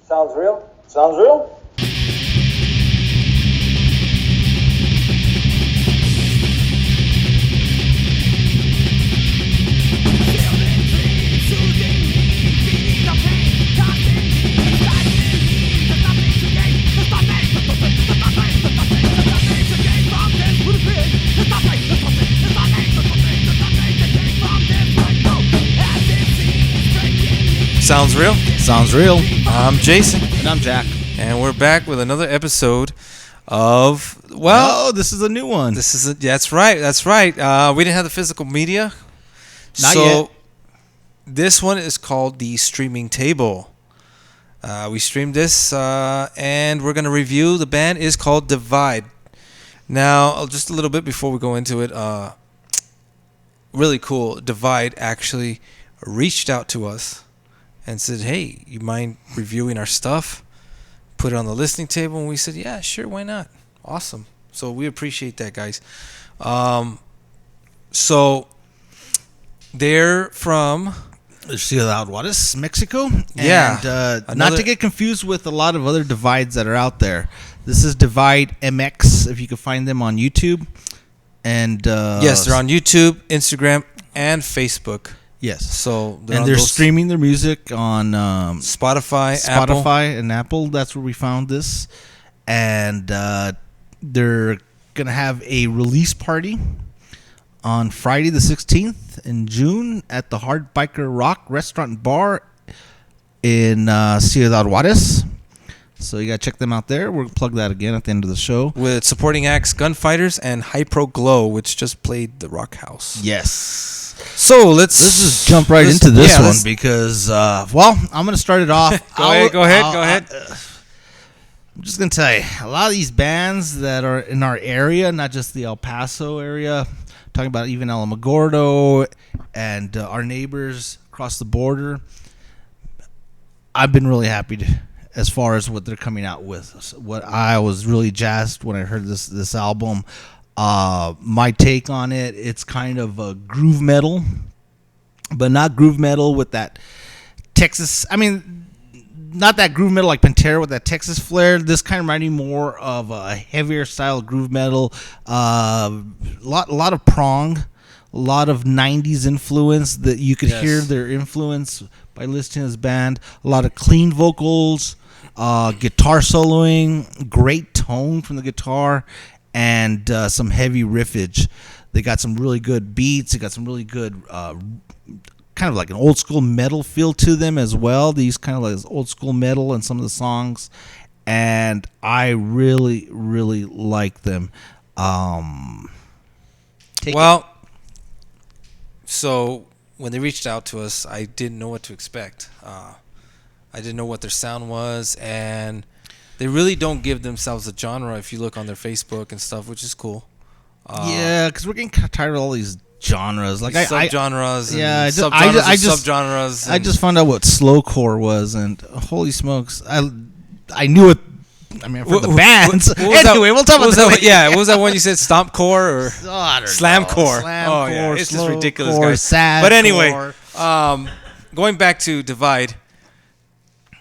Sounds real? Sounds real? Sounds real? Sounds real. I'm Jason. And I'm Jack. And we're back with another episode of, this is a new one. That's right. We didn't have the physical media. Not yet. This one is called the Streaming Table. We streamed this, and we're going to review. The band is called Divide. Now, just a little bit before we go into it, really cool. Divide actually reached out to us and said, hey, you mind reviewing our stuff? Put it on the listening table. And we said, yeah, sure, why not? Awesome. So we appreciate that, guys. So they're from Cd Juarez, Mexico. Yeah. And not to get confused with a lot of other Divides that are out there. This is Divide MX, if you can find them on YouTube. And yes, they're on YouTube, Instagram, and Facebook. Yes. So they're streaming their music on Spotify, Apple. And Apple. That's where we found this. And they're going to have a release party on Friday the 16th in June at the Hard Biker Rock Restaurant and Bar in Cd Juarez. So you got to check them out there. We'll plug that again at the end of the show. With supporting acts Gunfighters and Hypro Glow, which just played the Rock House. Yes. So let's just jump right into this one because, I'm going to start it off. Go ahead. I'm just going to tell you, a lot of these bands that are in our area, not just the El Paso area, talking about even Alamogordo and our neighbors across the border, I've been really happy as far as what they're coming out with. What I was really jazzed when I heard this album. My take on it, it's kind of a groove metal, but not groove metal with that Texas. I mean, not that groove metal like Pantera with that Texas flair. This kind of reminding me more of a heavier style groove metal. A lot of prong, a lot of 90s influence that you could hear their influence by listening to this band. A lot of clean vocals, guitar soloing, great tone from the guitar, and some heavy riffage. They got some really good beats. They got some really good kind of like an old school metal feel to them as well. These kind of like old school metal in some of the songs, and I really, really like them. So when they reached out to us, I didn't know what to expect. I didn't know what their sound was, and they really don't give themselves a genre if you look on their Facebook and stuff, which is cool. Because we're getting kind of tired of all these genres, like subgenres, subgenres. I just found out what slowcore was, and holy smokes, I knew it. I mean, for the bands. Anyway, we'll talk about that. Yeah, what was that one you said? Stompcore or Slamcore? Oh yeah, it's just ridiculous, guys. Sad. But anyway, going back to Divide.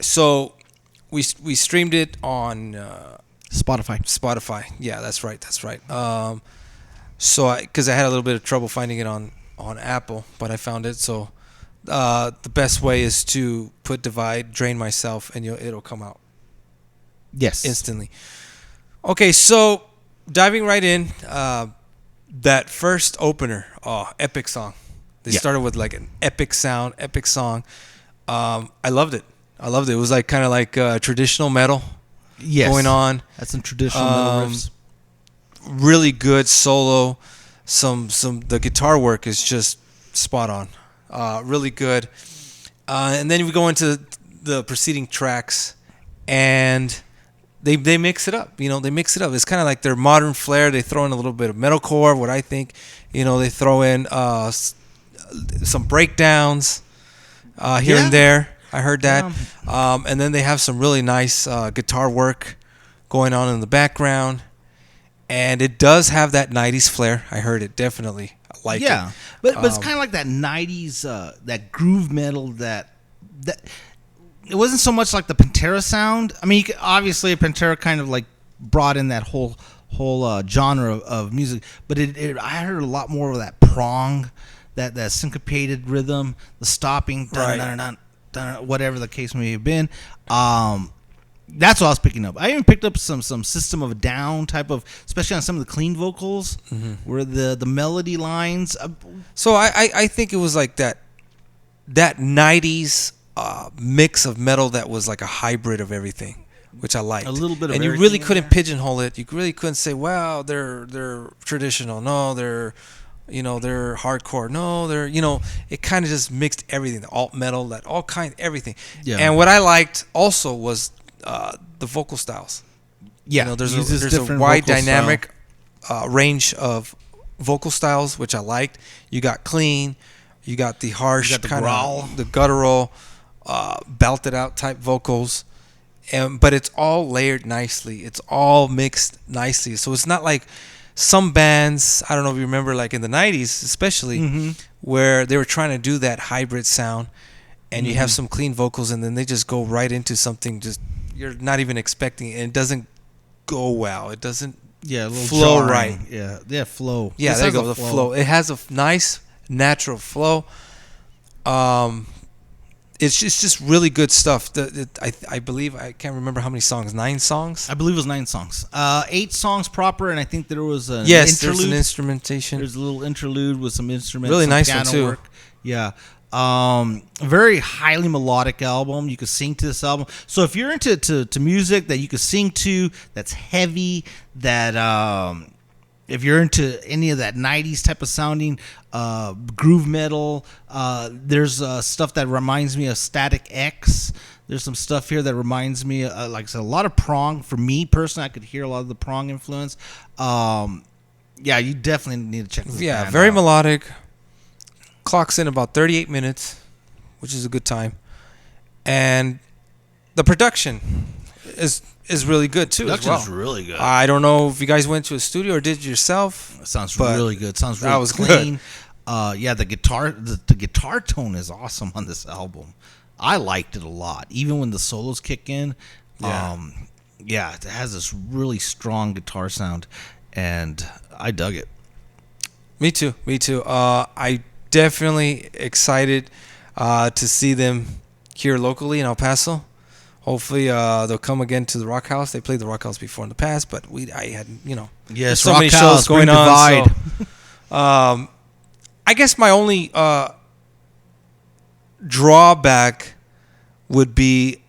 So we streamed it on Spotify. Yeah, that's right. So because I had a little bit of trouble finding it on Apple, but I found it. So the best way is to put Divide, Drain Myself, and it'll come out. Yes, instantly. Okay, so diving right in, that first opener, epic song. They started with like an epic sound, epic song. I loved it. It was like kind of like traditional metal going on. That's some traditional metal riffs. Really good solo. The guitar work is just spot on. Really good. And then we go into the preceding tracks, and they mix it up. They mix it up. It's kind of like their modern flair. They throw in a little bit of metalcore, what I think. They throw in some breakdowns here and there. I heard that. Yeah. And then they have some really nice guitar work going on in the background. And it does have that 90s flair. I heard it, definitely. I like it. Yeah, but it's kind of like that 90s, that groove metal, that it wasn't so much like the Pantera sound. I mean, obviously Pantera kind of like brought in that whole genre of music, but I heard a lot more of that prong, that syncopated rhythm, the stopping, whatever the case may have been. That's what I was picking up. I even picked up some System of a Down type of, especially on some of the clean vocals, where the melody lines. So I think it was like that 90s mix of metal that was like a hybrid of everything, which I liked. A little bit of and you everything really in couldn't there. pigeonhole it. You really couldn't say, "Wow, they're traditional." No, they're hardcore. No, it kind of just mixed everything. The alt metal, that all kind, everything. Yeah. And what I liked also was the vocal styles. Yeah, There's uses a different wide vocal style. dynamic range of vocal styles, which I liked. You got clean, you got the harsh, You got the kind growl. of the guttural, belted out type vocals, but it's all layered nicely. It's all mixed nicely. So it's not like some bands, I don't know if you remember, like in the 90s especially, where they were trying to do that hybrid sound, and you have some clean vocals, and then they just go right into something just you're not even expecting, and it doesn't go well. It doesn't a little flow jarring. right. Yeah, flow. Yeah, This there you has go. a The flow. It has a nice natural flow. It's just really good stuff. I believe, I can't remember how many songs. 9 songs. I believe it was 9 songs. 8 songs proper, and I think there was an Yes, interlude. there's an instrumentation. There's a little interlude with some instruments. Really some nice one, piano too. work. Yeah. Very highly melodic album. You could sing to this album. So if you're into to music that you could sing to, that's heavy, that if you're into any of that 90s type of sounding groove metal, there's stuff that reminds me of Static X. There's some stuff here that reminds me, like I said, a lot of prong. For me personally, I could hear a lot of the prong influence. Yeah, you definitely need to check this band Very out. melodic. Clocks in about 38 minutes, which is a good time. And the production is really good too. Production as is well. really good. I don't know if you guys went to a studio or did it yourself. It sounds but really good. Sounds really that was clean. Yeah, the guitar tone is awesome on this album. I liked it a lot, even when the solos kick in. Yeah. It has this really strong guitar sound, and I dug it. Me too. I definitely excited to see them here locally in El Paso. Hopefully they'll come again to the Rock House. They played the Rock House before in the past, but I had Yes, there's so Rock many House, shows going bring on. Divide. So, I guess my only drawback would be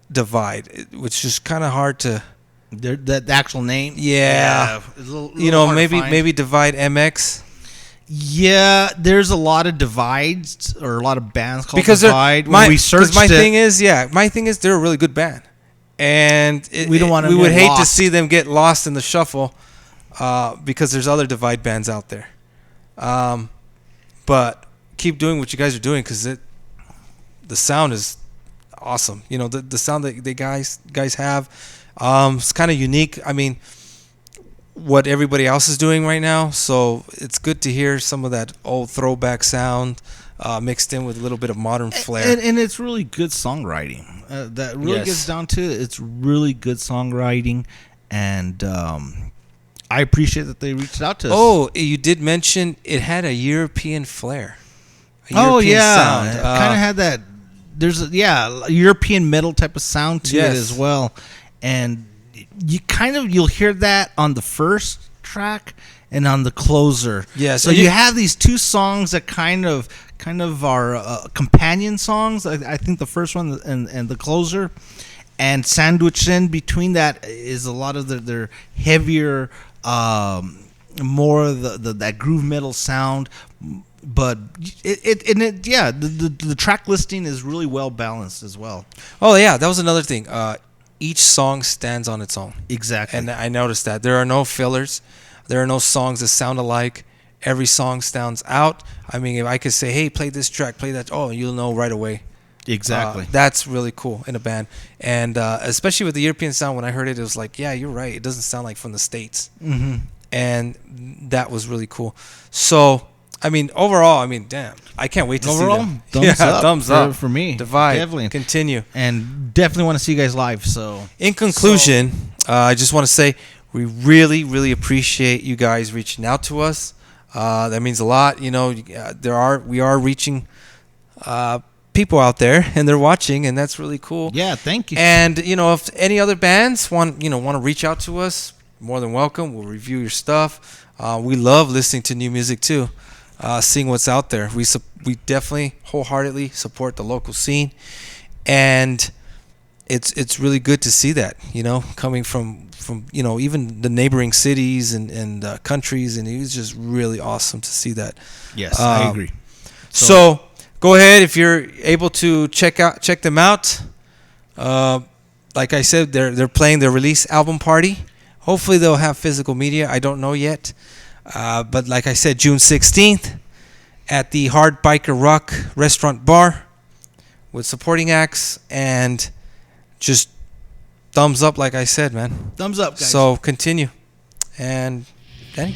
Divide, which is kind of hard to. The actual name. Yeah. It's a little hard to find. maybe Divide MX. Yeah, there's a lot of divides or a lot of bands called Because Divide. my When we searched my it, thing is they're a really good band, and We don't want them we would to get hate to lost. see them get lost in the shuffle, because there's other Divide bands out there. But keep doing what you guys are doing, because the sound is awesome. The sound that the guys have, it's kind of unique. I mean, what everybody else is doing right now, so it's good to hear some of that old throwback sound mixed in with a little bit of modern flair. and it's really good songwriting. That really Yes. gets down to it. It's really good songwriting, and I appreciate that they reached out to us. Oh, you did mention it had a European flair. Sound. Sound. It kind of had that. There's a European metal type of sound to Yes. it as well, and you'll hear that on the first track and on the closer. Yeah, so you have these 2 songs that kind of are companion songs. I think the first one and the closer, and sandwiched in between that is a lot of their heavier, more of that groove metal sound. But the track listing is really well balanced as well. Oh yeah, that was another thing. Each song stands on its own. Exactly. And I noticed that there are no fillers. There are no songs that sound alike. Every song stands out. I mean, if I could say, hey, play this track, play that, you'll know right away. Exactly. That's really cool in a band. And especially with the European sound, when I heard it, it was like, yeah, you're right. It doesn't sound like from the States. Mm-hmm. And that was really cool. So I mean, overall, I mean, damn, I can't wait to Overall, see them. thumbs up thumbs up for me. Divide, Definitely. continue. And definitely want to see you guys live. So, In conclusion, I just want to say we really, really appreciate you guys reaching out to us. That means a lot. You know, we are reaching people out there, and they're watching, and that's really cool. yeah, thank you. And you know, if any other bands want to reach out to us, more than welcome. We'll review your stuff. We love listening to new music too, seeing what's out there. We definitely wholeheartedly support the local scene, and it's really good to see that, you know, coming from you know, even the neighboring cities and countries, and it was just really awesome to see that. Yes, I agree. So go ahead if you're able to check them out. Like I said, they're playing their release album party. Hopefully they'll have physical media. I don't know yet, but like I said, June 16th at the Hard Biker Rock Restaurant Bar with supporting acts, and just thumbs up, like I said, man. Thumbs up, guys. So continue, and Danny.